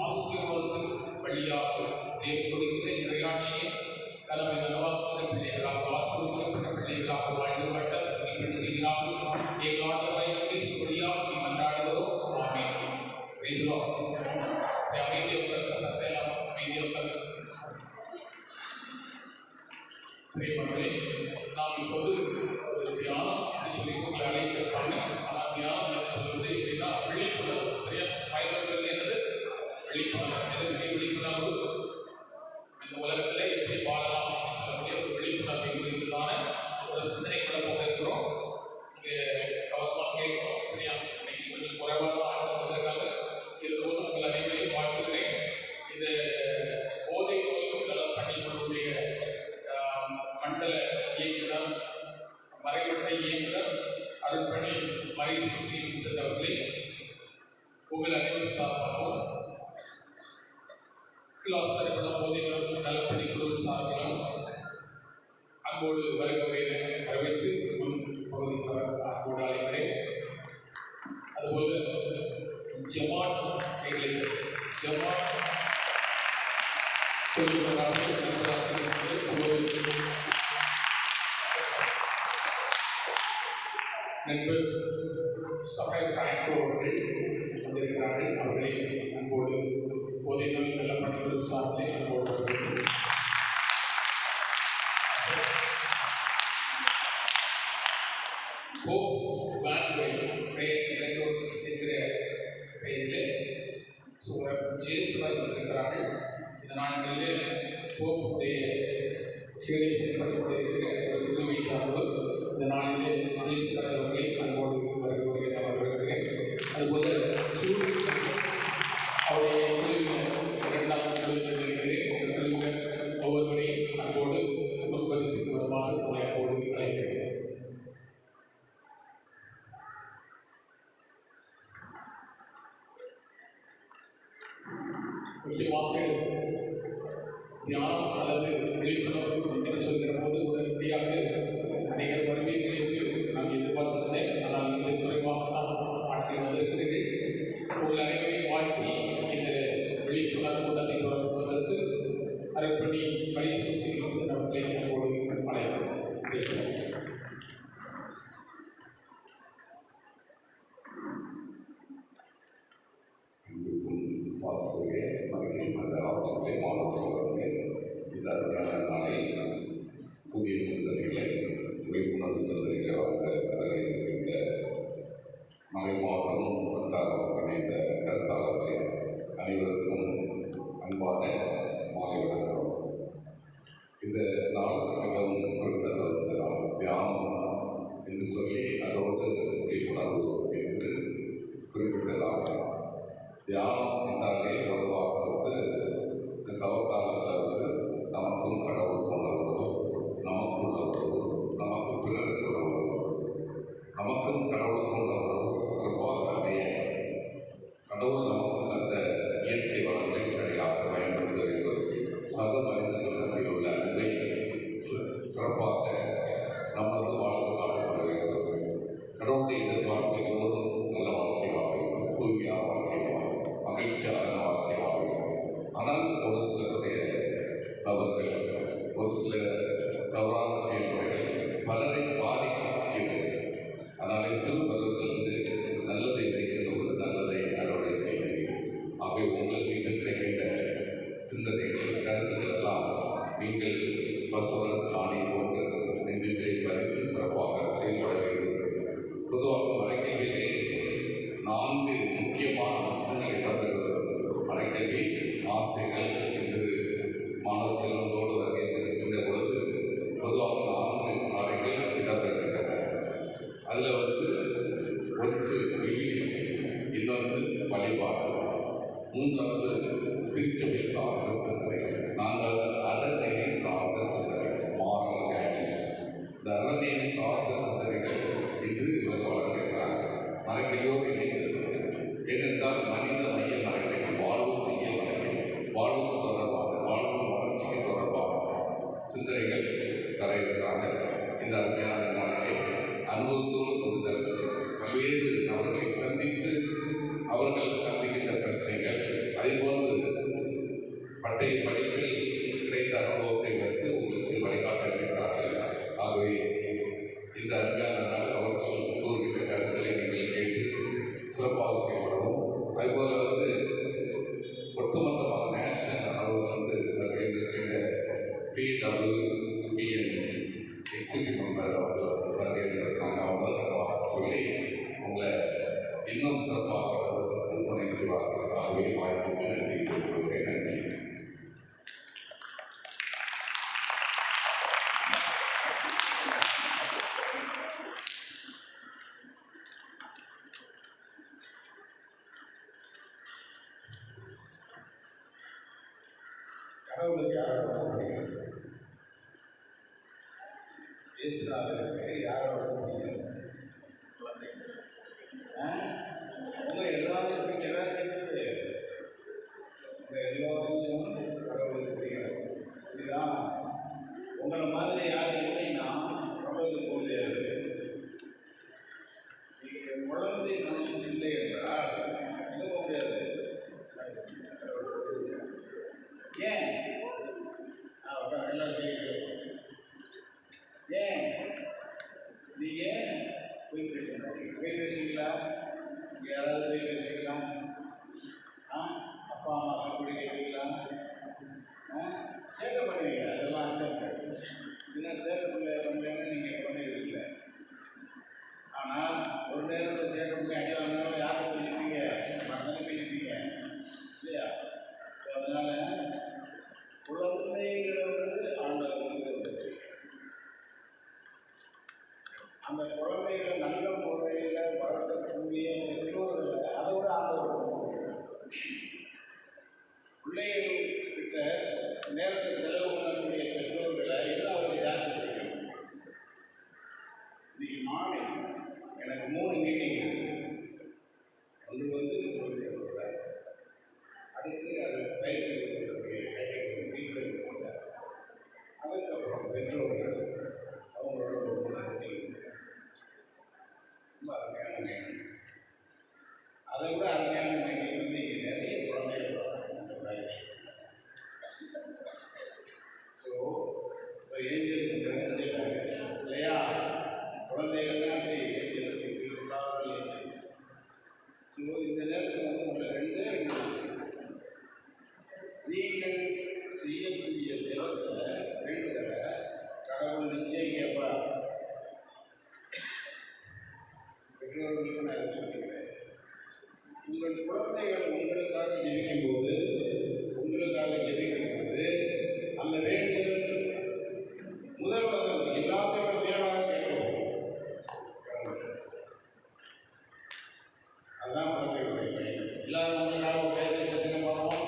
ஆசீர்வாதத்தின் வழியாக தேவனுடைய இறையாட்சியை கனவினால் பிரியமானவர்களே, நாம் இப்போது ஒரு தியானம் என்று சொல்லி உங்களை அழைத்திருப்பாங்க. ஆனால் தியானம் என்று சொல்வது எப்படின்னா விழிப்புணர்வு. சரியா? பயணம் சொல்லி என்னது? விழிப்புணர்வு. எதற்கு விழிப்புணர்வு? இந்த உலகத்தில் எப்படி வாழலாம் அப்படின்னு சொல்லக்கூடிய ஒரு விழிப்புணர்வை குறித்துதான ஒரு சிந்தனைக்குள்ள போக இருக்கிறோம். இங்கே கவனமாக கேட்கணும். சரியா? இன்னைக்கு கொஞ்சம் குறைவாக ஆட்கள் வந்திருக்காங்க. இருந்தபோது உங்கள் அனைவரையும் வாழ்த்துகிறேன். இந்த போதை நோய்க்கு நலம் பணிகளுடைய மண்டல இயக்குனர், மறைவட்ட இயக்குனர் அருள்பணி மரி சுசீல் அவர்களே, உங்கள் அனைவரும் சார்பாகவும் கிளாஸ்டர் போதை நலப்பணி குழு சார்பிலும் அன்போடு வருகிறவரை வரவேற்று முன் பகுதிக்கு அன்போடு அழைக்கிறேன். அதுபோல ஜமாட் ஜமாட் நண்பர் சபை பிராங்கோ அவர்கள் வந்திருக்கிறார்கள். அவர்களை அன்போடு போதை நோய் நல்ல பணிகள் சார்ந்தே அன்போடு வருகிறேன். என்கிற பெயரில் ஜேசுவர் வந்திருக்கிறார்கள். இந்த நாட்களிலே போப்புடைய கீழே செயல்படுத்தப்பட்டிருக்கிற ஒரு குழுவை சார்ந்தவர் இந்த நாளிலே ஜேசுவர் அவர்களை அன்போடு வருகிறவர்களை நான் வரவேற்கிறேன். அதுபோல அவருடைய குழுவினர் இரண்டாவது குழுவினர் இருக்கிறேன். இந்த குழுவினர் ஒவ்வொருவரையும் அன்போடு முன்பரிசுக்கு வருமாறு அன்போடு அழைக்கிறேன். முக்கியமாக தியானம் அல்லது விழிப்புணர்வு என்று சொல்கிற போது உடனடியாக அநேகர் வருகைகளுக்கு நான் எதிர்பார்த்திருந்தேன். ஆனால் இன்று குறைவாக நான் ஆட்கள் வந்திருக்கிறீர்கள். உங்கள் அனைவரையும் வாழ்த்தி இந்த விழிப்புணர்வு கூட்டத்தை தொடர்புவதற்கு அருள்பணி மரி சுசீல் அவர்களை அன்போடு அழைக்கிறேன். வாசகர்களே, மறைக்கும் அந்த ஆசிரியர்களே, மாணவ சோழர்களே, இந்த அருமையான நாளில் புதிய சிந்தனைகளை விழிப்புணர்வு சிந்தனைகளாக வரவேற்கின்ற மறை மாவட்டம் வட்டாரம் இணைந்த கருத்தாளர்களே, அனைவருக்கும் அன்பான மாலை வணக்கம். இந்த நாள் மிகவும் குறிப்பிடத்தகுந்த நாள். தியானம் என்று சொல்லி அதோடு விழிப்புணர்வு என்று குறிப்பிட்டதாக தியானம் என்றாலே பொதுவாக இந்த தவக்காலத்தில் நமக்கும் கடவுளுக்கும் உள்ள உறவு, நமக்குள்ள உறவு, நமக்கு பிறருக்கு உள்ள உறவு, நமக்கும் கடவுளுக்கும் உள்ள உறவு சிறப்பாக அமைய கடவுள் நமக்கு தந்த இயற்கை வளங்களை சரியாக பயன்படுத்த வேண்டும். சக மனிதர்கள் மத்தியில் உள்ள அன்பை சிறப்பாக நமது வாழ்ந்து காட்டப்பட வேண்டும். கடவுளுடைய எதிர்பார்ப்பு எல்லோரும் நல்ல வாழ்க்கை வாழ வேண்டும், தூய்மையான வாழ்க்கை வாழ, மகிழ்ச்சியான வாழ்க்கை வாழ வேண்டும். ஆனால் ஒரு சிலருடைய தவறுகள், ஒரு சில தவறான செயல்முறைகள் பலரை பாதிக்கிறது. அதனாலே சிறு பருவத்திலிருந்து நல்லதை வைக்கின்ற நல்லதை அறுவடை செய்வது. ஆகவே உங்களுக்கு இன்று கிடைக்கின்ற சிந்தனைகள், கருத்துக்கள் எல்லாம் நீங்கள் பசுவரத்து ஆணை போன்று நெஞ்சத்தை பதித்து சிறப்பாக செயல்பட வேண்டும். பொதுவாக மறைக்கல்வியிலே 4 முக்கியமான வசனங்களை தந்திருக்கிறது. மறைக்கல்வி ஆசைகள் என்று மாணவ செல்வத்தோடு வருகின்ற பொழுது பொதுவாக 4 காரியங்கள் இடம்பெறுகின்றன. அதில் ஒன்று விவிலியம், இன்னொன்று வழிபாடு, மூன்றாவது திருச்சபை சார்ந்த சிந்தனைகள், 4வது அறநெறி சார்ந்த சிந்தனைகள், மாரல் வேல்யூஸ். இந்த அறநெறி சார்ந்த சிந்தனைகள் இன்று இவர் வளர்க்கிறாங்க. மறைக்கல்வியோடு இணைந்திருக்கிறது. ஏனென்றால் மனித மைய மறைக்கல், வாழ்வு மைய மறைக்கல், வாழ்வுக்கு தொடர்பாக, வாழ்வு வளர்ச்சிக்கு தொடர்பாக சிந்தனைகள் தர இருக்கிறாங்க. இந்த அருமையான நாளிலே அனுபவத்தோடு கொண்டுதல், பல்வேறு நபர்களை சந்தித்து அவர்கள் சந்திக்கின்ற பிரச்சனைகள், அதேபோன்று பட்டய படிப்பில் கிடைத்த அனுபவத்தை வைத்து உங்களுக்கு வழிகாட்ட இருக்கிறார்கள். ஆகவே இந்த அருமையான நாள் அவர்கள் கூறுகின்ற கருத்துக்களை நீங்கள் கேட்டு சிறப்பாக செயல்படவும், அதுபோல் ஒட்டுமொத்தமாக நேஷனல் அளவில் இருக்கின்ற PWPN எக்ஸிக்யூட்டிவ் மெம்பர் அவர்கள் வரவேற்கிறாங்க. அவங்க சொல்லி உங்களை இன்னும் சிறப்பாக துணை செய்வார்கள். ஆகவே வாழ்த்துக்கு நன்றி கூறுகிறேன். நன்றி. கடவுளுக்கு யாரை ரொம்ப பிடிக்கும்? இயேசுநாதருக்கு யாரை ரொம்ப பிடிக்கும்? உங்க எல்லாரும் பிடிக்கிறதா கேட்குது. உங்க எல்லோரையும் கடவுளுக்கு பிடிக்கும். இதுதான் உங்களை மாதிரி யார் இல்லைன்னா கடவுளுக்கு போக முடியாது. நீங்கள் குழந்தை மனம் இல்லை என்றால் எங்கே போக முடியாது. ஏன் எல்லாம் ஏன் நீங்கள் போய் பேசுவீங்களா? யாராவது போய் பேசுவீங்களா? அப்பா அம்மா சொல்லி கேட்பீங்களா? சேட்டை பண்ணுவீங்க. அதெல்லாம் அக்செப்ட். இன்னும் சேட்டை பண்ண நீங்கள் பண்ணிடுவீங்க. ஆனால் ஒரு நேரத்தில் சேட்டை பண்ணி அடி வாங்கினாலும் யாரும் போயிருப்பீங்க, மறந்து போயிருப்பீங்க இல்லையா? அதனால் குழந்தைகளை ஆண்டவர்களுக்கு அந்த குழந்தைகளை நல்ல முறையில் வளர்க்கக்கூடிய பெற்றோர்களை அதோட ஆண்டவர்கள் பிள்ளைகள்கிட்ட நேரத்தை செலவு பண்ணக்கூடிய பெற்றோர்களை எல்லாருடைய ஜாஸ்தி பிடிக்கும். இன்னைக்கு மாலை எனக்கு 3 மீட்டிங் இருக்குது. ஒன்று குழந்தைகளோட, அடுத்து அது பயிற்சி கொடுக்கக்கூடிய டீச்சர் கொடுத்தார், அதுக்கப்புறம் பெற்றோர்கள் அவங்களோட ஒரு மீட்டிங். ரொம்ப அருமையான மீட்டிங். அதை விட அருமையான மீட்டிங் இங்கே நிறைய குழந்தைகள் ஏஞ்சல்ஸுக்கு நிறைய இல்லையா? குழந்தைகள் தான் அப்படி ஏஞ்சல்ஸுக்கு உள்ளார்கள். இந்த நேரத்தில் உங்களை ரெண்டே நீங்கள் செய்யக்கூடிய தேவத்தை வேண்டுதலை கடவுள் நிச்சயம் கேட்பார். பெற்றோர்களுக்கு நான் சொல்லிக்கிறேன், உங்கள் குழந்தைகள் உங்களுக்காக ஜெபிக்கும் போது அந்த வேண்டுதல் முதல் வதம் எல்லாத்தையோட தேடாக கேட்கப்படும். அதுதான் குழந்தைகளுடைய பயன். எல்லாரும் உங்களுக்காக ஒரு வேலை கற்றுக்க பார்ப்போம்.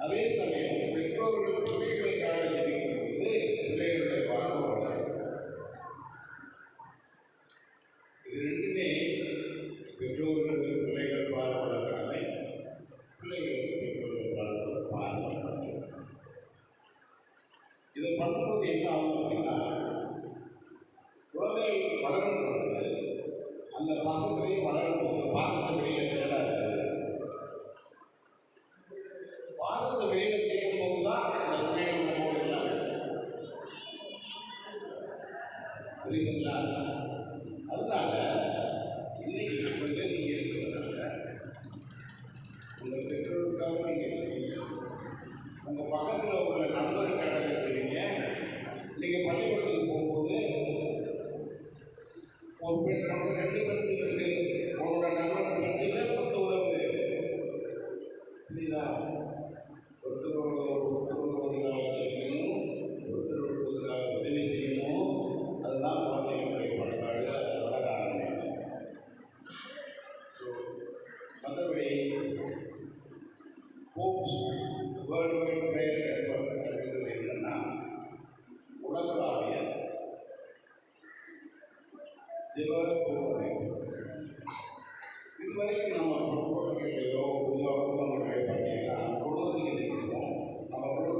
அதே சமயம் பெற்றோர்கள் பிள்ளைகளுக்காக ஜெபிக்கும் பொழுது பிள்ளைகளுடைய வாழ்வு வளரும். இது ரெண்டுமே பெற்றோர்களுக்கு பிள்ளைகள் வாழ்வோட கடமை, பிள்ளைகளுக்கு பெற்றோர்கள் வாழ்வோட பாசம். இதை பண்ணும்போது என்ன ஆகும் அப்படின்னா, குழந்தைகள் வளரும் பொழுது அந்த பாசத்திலேயே வளரும் போது பாசத்தை வெளியில தேடாது. பாசத்தை வெளியில தேடும் போது தான் அந்த பிள்ளைகள் நம்மோடு இல்லாமல் புரியுதுங்களா? அதனால இன்னைக்கு நீங்கள் இருக்கிறதுனால உங்கள் பெற்றோருக்காக நீங்கள் உங்கள் பக்கத்தில் உள்ள நண்பருக்காக இருக்கிறீங்க. நீங்கள் பள்ளிக்கூடத்துக்கு போகும்போது ஒரு பெண் நம்ம 2 பென்சில் இருக்கு, உங்களோட நண்பர் பென்சிலே கொடுத்து உதவுது. புரியுதா? ஒருத்தருவதற்காக ஜெயிக்கணும், ஒருத்தருவதற்காக உதவி செய்யணும். அதுதான் குழந்தைகளுடைய பண்பாடு. அதை வளர ஆரம்பிக்கும். மற்றபடி Hope's World Wide Prayer Network அப்படின்றது என்னன்னா, உலகளாவிய ஜெப கூட்டமைப்பு. இதுவரைக்கும் நம்ம குடும்பங்களையோ பொதுவாக குடும்பங்களையோ பார்த்தீங்கன்னா குடும்பத்துக்கு தெரியும். நம்ம குடும்ப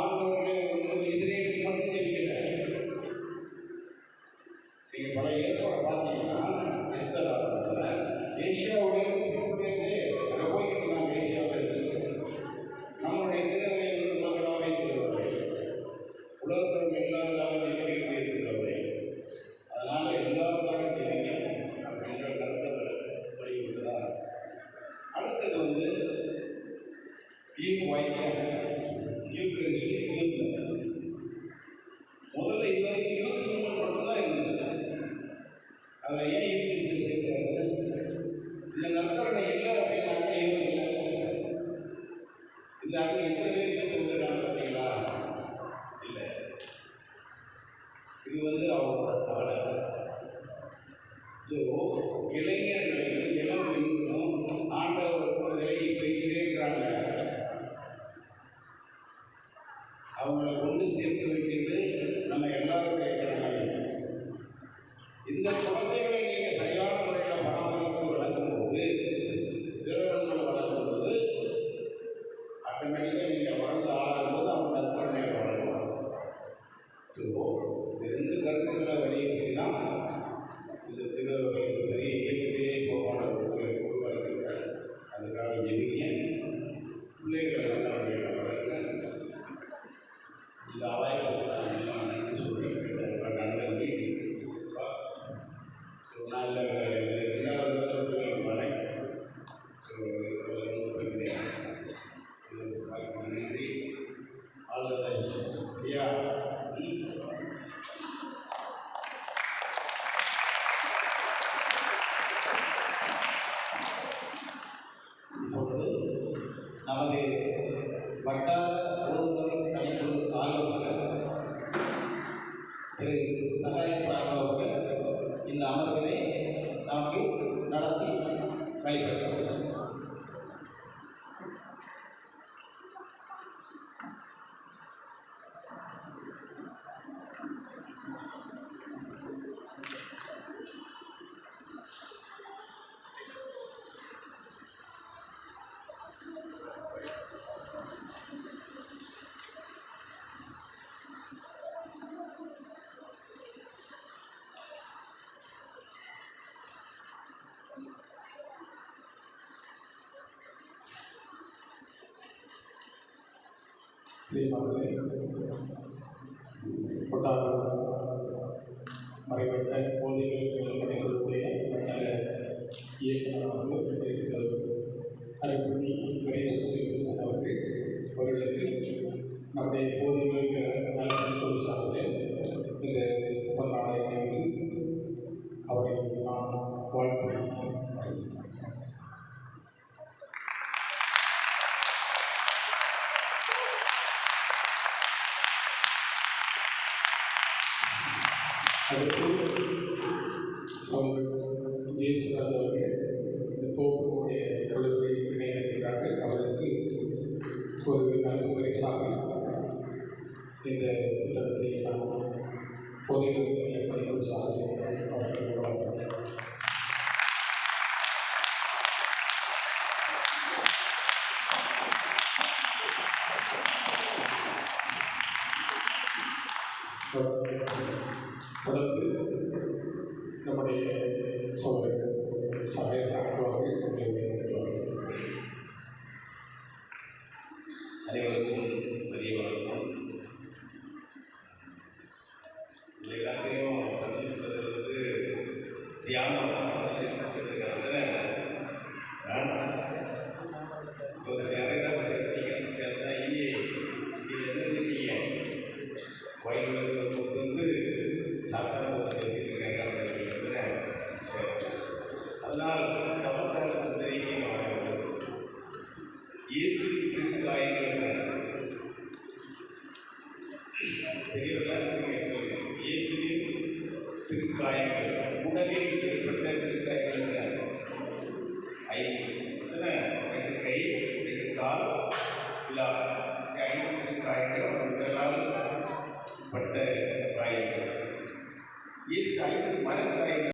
ஆண்டவர்களே உங்களுக்கு இஸ்ரேலுக்கு மட்டும் தெரிவிக்கல. நீங்கள் பழைய ஏற்பாடு பார்த்தீங்கன்னா எஸ்தர் ஆரம்பத்தில் ஏசியாவுடைய பேருந்து அங்கே போய்கிட்டு இருந்தாங்க. ஏசியாவுடைய நம்மளுடைய திருவை வந்து உலகளாவே திருவை, உலகத்தில் எல்லாருக்காக இருக்கக்கூடிய திருவை. அதனால் எல்லாருக்காக தெரிவிங்க அப்படின்ற கருத்தை வலியுறுத்துதான். அடுத்தது வந்து முதல்ல இதுவரைக்கும் யூத் மூவ்மெண்ட் மட்டும்தான் இருந்தது. அதில் ஏன் யூத் சேர்க்கிறாரு? இந்த நற்கரணை இல்லை அப்படின்னாக்க யூத் இல்லை. இந்த அங்கே எத்தனை பேர் யூத் வந்துருக்காங்க பார்த்தீங்களா? இல்லை. இது வந்து அவரோட கவலை. ஸோ இளைஞர்களையும் இளம் பெண்களும் ஆண்டவர் விலகி போய்கிட்டே இருக்கிறாங்க. அவங்களை கொண்டு சேர்த்து வேண்டியது நம்ம எல்லாருடைய கடமை. இந்த குழந்தைகளை நீங்கள் சரியான முறையில் பராமரித்து வளர்க்கும்போது, திருடங்களை வளர்க்கும்போது, ஆட்டோமேட்டிக்காக நீங்கள் வளர்ந்து ஆளாகும்போது அவங்க நற்கரணையை வளருவாங்க. ஸோ இந்த ரெண்டு கருத்துக்களை வலியுறுத்தி தான் இந்த பெரிய இயக்கத்தையே உருவாக்கியிருக்காரு. அதுக்காக ஜெபிங்க. பிள்ளைகளை நல்ல முறையில் வளருங்க. இந்த வாய்ப்புக்கு நான் நன்றி சொல்கிறேன். நன்றி. நான் ரெண்டாவது வரேன். நன்றி. ஐயா இப்பொழுது நமது வட்டார ஒழுங்குமுறை பணிக்குழு ஆலோசகர் திரு சகாயம் அவர்கள் இந்த அமர்வினை நமக்கு நடத்தி வழிபடுகிறார். பிரியமானவர்களே, கொட்டார மறைவட்ட போதைகள் பணிகளுடைய மண்டல இயக்குநராக இருக்கிறது அருள்புரி கணேசன் அவர்கள் அவர்களுக்கு நம்முடைய போதைகள் நலன் சார்பில் இந்த பொன்னாடை அணிவித்து அவரை நான் வாழ்த்துகிறேன். அடுத்து ஜெயசுராஜ் அவர்கள் இந்த போக்குடைய குழுவை இணைந்திருக்கிறார்கள். அவர்களுக்கு ஒரு நல்ல பரிசாக இந்த புத்தகத்தை நான் பொதுவில் பணிகள் சார்பில் அவர்களுக்கு வழங்குகிறேன். தொடர்ந்து நம்முடைய சகோதரர் சகாயம் அவர்கள் அனைவருக்கும் பெரிய வணக்கம். எல்லாத்தையும் சந்திப்பது தியானம் ஒரு நிறைய பேசாயி கோயிலுக்கு வந்து சாப்பிட்டா பேசிட்டு இருக்காங்க அப்படிங்கிறது. அதனால் தவத்தால் சிந்தனைக்கு மாறுகிறது. இயேசு திருக்காயங்கள் பெரியவர்களாக இயேசுவின் திருக்காயங்கள் உடலில் ஏற்பட்ட